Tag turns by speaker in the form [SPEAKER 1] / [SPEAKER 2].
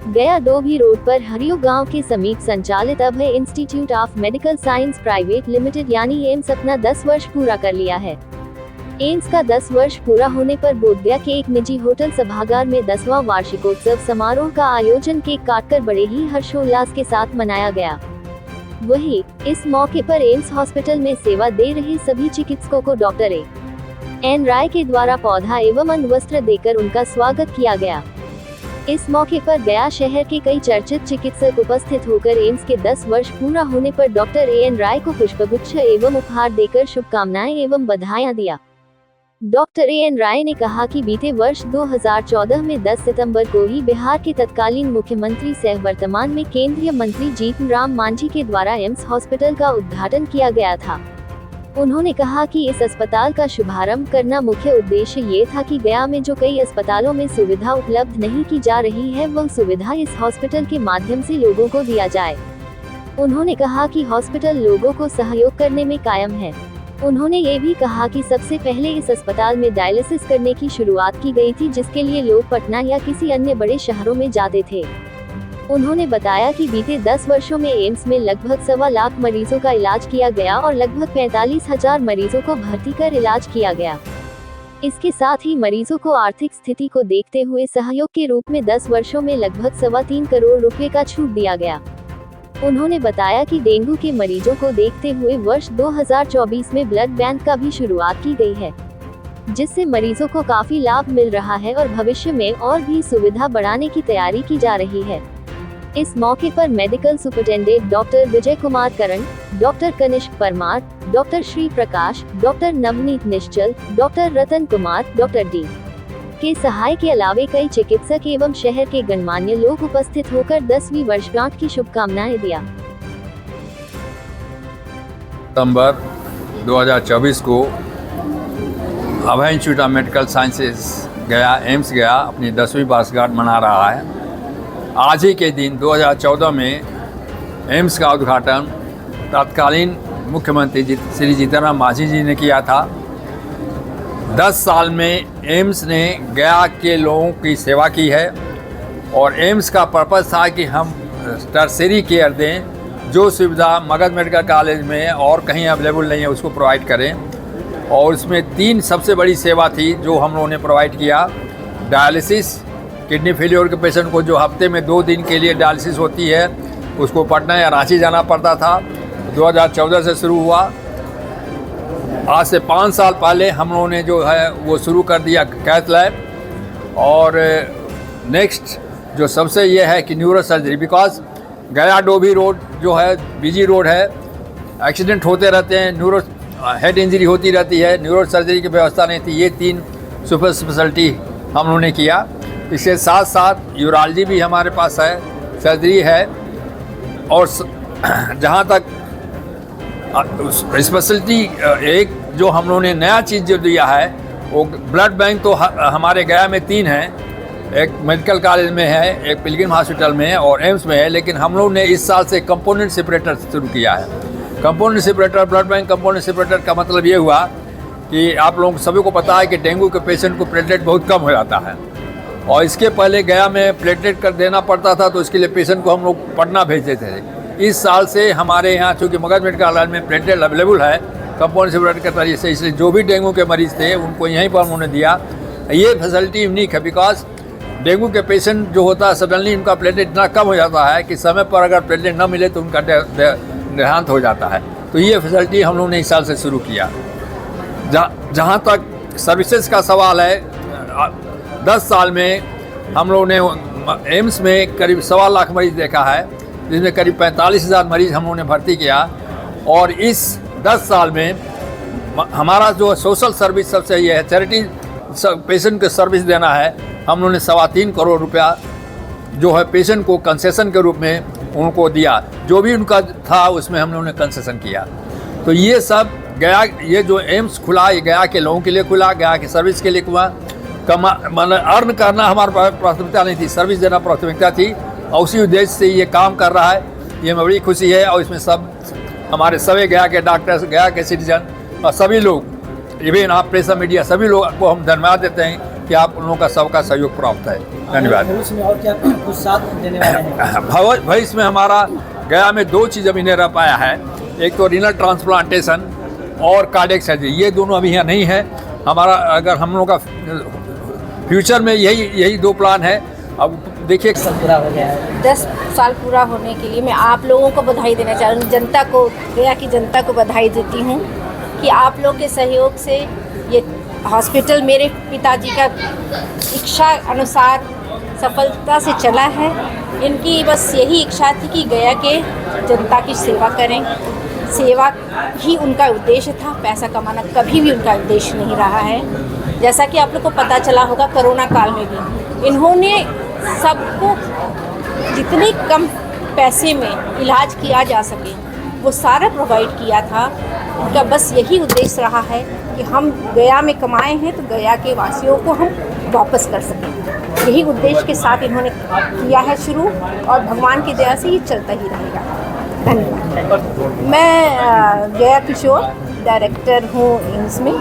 [SPEAKER 1] गया डोभी रोड पर हरियो गांव के समीप संचालित Abhay institute of medical science private limited यानी एम्स अपना 10 वर्ष पूरा कर लिया है। एम्स का 10 वर्ष पूरा होने पर बोधगया के एक निजी होटल सभागार में 10वां वार्षिकोत्सव समारोह का आयोजन केक काटकर बड़े ही हर्षोल्लास के साथ मनाया गया। वहीं इस मौके पर एम्स हॉस्पिटल में सेवा दे रहे सभी चिकित्सकों को डॉक्टर एन राय के द्वारा पौधा एवं अंगवस्त्र देकर उनका स्वागत किया गया। इस मौके पर गया शहर के कई चर्चित चिकित्सक उपस्थित होकर एम्स के 10 वर्ष पूरा होने पर डॉक्टर एन राय को पुष्पगुच्छ एवं उपहार देकर शुभकामनाएं एवं बधाइयां दिया। डॉक्टर एन राय ने कहा कि बीते वर्ष 2014 में 10 सितंबर को ही बिहार के तत्कालीन मुख्यमंत्री सह वर्तमान में केंद्रीय मंत्री जीतन राम मांझी के द्वारा एम्स हॉस्पिटल का उद्घाटन किया गया था। उन्होंने कहा कि इस अस्पताल का शुभारंभ करना मुख्य उद्देश्य ये था कि गया में जो कई अस्पतालों में सुविधा उपलब्ध नहीं की जा रही है वह सुविधा इस हॉस्पिटल के माध्यम से लोगों को दिया जाए। उन्होंने कहा कि हॉस्पिटल लोगों को सहयोग करने में कायम है। उन्होंने ये भी कहा कि सबसे पहले इस अस्पताल में डायलिसिस करने की शुरुआत की गई थी, जिसके लिए लोग पटना या किसी अन्य बड़े शहरों में जाते थे। उन्होंने बताया कि बीते 10 वर्षों में एम्स में लगभग 1.25 लाख मरीजों का इलाज किया गया और लगभग 45,000 मरीजों को भर्ती कर इलाज किया गया। इसके साथ ही मरीजों को आर्थिक स्थिति को देखते हुए सहयोग के रूप में 10 वर्षों में लगभग 3.25 करोड़ रुपए का छूट दिया गया। उन्होंने बताया कि डेंगू के मरीजों को देखते हुए वर्ष 2024 में ब्लड बैंक का भी शुरुआत की गई है, जिससे मरीजों को काफी लाभ मिल रहा है और भविष्य में और भी सुविधा बढ़ाने की तैयारी की जा रही है। इस मौके पर medical superintendent doctor Vijay Kumar करण, doctor Kanishka Parmar, doctor Shri Prakash, doctor Navneet निश्चल, doctor Ratan Kumar, doctor D के सहाय के अलावे कई चिकित्सक एवं शहर के गणमान्य लोग उपस्थित होकर 10वीं वर्षगांठ की शुभकामनाएं दिया।
[SPEAKER 2] सितंबर 2024 को अभय इंस्टीट्यूट ऑफ मेडिकल साइंसेज गया एम्स गया अपनी 10वीं वर्षगांठ मना रहा है। आज ही के दिन 2014 में एम्स का उद्घाटन तत्कालीन मुख्यमंत्री श्री जीतन राम मांझी जी ने किया था। 10 साल में एम्स ने गया के लोगों की सेवा की है और एम्स का पर्पस था कि हम टर्शरी केयर दें, जो सुविधा मगध मेडिकल कॉलेज में और कहीं अवेलेबल नहीं है उसको प्रोवाइड करें। और उसमें 3 सबसे बड़ी सेवा थी जो हम लोगों ने प्रोवाइड किया। डायलिसिस, किडनी फेलियर के पेशेंट को जो हफ्ते में 2 दिन के लिए डायलिसिस होती है उसको पटना या रांची जाना पड़ता था, 2014 से शुरू हुआ। आज से 5 साल पहले हम लोगों ने जो है वो शुरू कर दिया कैथ लैब। और नेक्स्ट जो सबसे ये है कि न्यूरो सर्जरी, बिकॉज गया डोभी रोड जो है बिजी रोड है, एक्सीडेंट होते रहते हैं, न्यूरो हेड इंजरी होती रहती है, न्यूरो सर्जरी की व्यवस्था नहीं थी। ये 3 सुपर स्पेशलिटी हम लोगों ने किया। इसके साथ साथ यूरालजी भी हमारे पास है, सर्जरी है। और जहाँ तक स्पेशलिटी एक जो हम लोगों ने नया चीज़ जो दिया है वो ब्लड बैंक तो हमारे गया में 3 हैं, एक मेडिकल कॉलेज में है, एक पिलग्रिम हॉस्पिटल में है और एम्स में है। लेकिन हम लोग ने इस साल से कंपोनेंट सेपरेटर शुरू किया है। Component separator, blood bank component separator का मतलब ये हुआ कि आप लोगों सभी को पता है कि डेंगू के पेशेंट को प्लेटलेट बहुत कम हो जाता है और इसके पहले गया में प्लेटलेट कर देना पड़ता था, तो इसके लिए पेशेंट को हम लोग पटना भेजते थे। इस साल से हमारे यहाँ चूँकि मगध मेडिकल कॉलेज में प्लेटलेट अवेलेबल है कंपाउंड सेपरेटर के तरीके से, इसलिए जो भी डेंगू के मरीज़ थे उनको यहीं पर उन्होंने दिया। ये फैसिलिटी यूनिक है बिकॉज डेंगू के पेशेंट जो होता है सडनली उनका प्लेटलेट इतना कम हो जाता है कि समय पर अगर प्लेटलेट न मिले तो उनका देहांत हो जाता है। तो ये फैसिलिटी हम लोगों ने इस साल से शुरू किया। जहाँ तक सर्विसेज का सवाल है, 10 साल में हम लोगों ने एम्स में करीब 1.25 लाख मरीज़ देखा है, जिसमें करीब 45,000 मरीज़ हम लोगों ने भर्ती किया। और इस 10 साल में हमारा जो सोशल सर्विस सबसे ये है, चैरिटी पेशेंट को सर्विस देना है। हम लोगों ने 3.25 करोड़ रुपया जो है पेशेंट को कंसेशन के रूप में उनको दिया। जो भी उनका था उसमें हम लोगों ने कंसेशन किया। तो ये सब गया, ये जो एम्स खुला ये गया के लोगों के लिए खुला, गया के सर्विस के लिए खुला। मतलब अर्न करना हमारे प्राथमिकता नहीं थी, सर्विस देना प्राथमिकता थी और उसी उद्देश्य से ये काम कर रहा है। ये में बड़ी खुशी है। और इसमें सब हमारे सभी गया के डॉक्टर्स, गया के सिटीजन और सभी लोग, इवन आप प्रेस मीडिया, सभी लोग को हम धन्यवाद देते हैं कि आप उन लोगों का सबका सहयोग प्राप्त है। धन्यवाद।
[SPEAKER 3] भविष्य में और क्या कुछ साथ देने वाले हैं?
[SPEAKER 2] भविष्य में हमारा गया में 2 चीज़ अभी नहीं रह पाया है, एक तो रीनल ट्रांसप्लांटेशन और कार्डियक सर्जरी, ये दोनों अभी यहाँ नहीं है। हमारा अगर हम लोगों का फ्यूचर में यही 2 प्लान है। अब देखिए
[SPEAKER 3] सब पूरा हो गया है।
[SPEAKER 4] 10 साल पूरा होने के लिए मैं आप लोगों को बधाई देना चाह रही हूँ, जनता को, गया की जनता को बधाई देती हूँ कि आप लोग के सहयोग से ये हॉस्पिटल मेरे पिताजी का इच्छा अनुसार सफलता से चला है। इनकी बस यही इच्छा थी कि गया के जनता की सेवा करें, सेवा ही उनका उद्देश्य था, पैसा कमाना कभी भी उनका उद्देश्य नहीं रहा है। जैसा कि आप लोग को पता चला होगा, कोरोना काल में भी इन्होंने सबको जितने कम पैसे में इलाज किया जा सके वो सारा प्रोवाइड किया था। उनका बस यही उद्देश्य रहा है कि हम गया में कमाए हैं तो गया के वासियों को हम वापस कर सकें। यही उद्देश्य के साथ इन्होंने किया है शुरू, और भगवान की दया से ये चलता ही रहेगा। धन्यवाद। मैं गया किशोर डायरेक्टर हूँ एम्स में।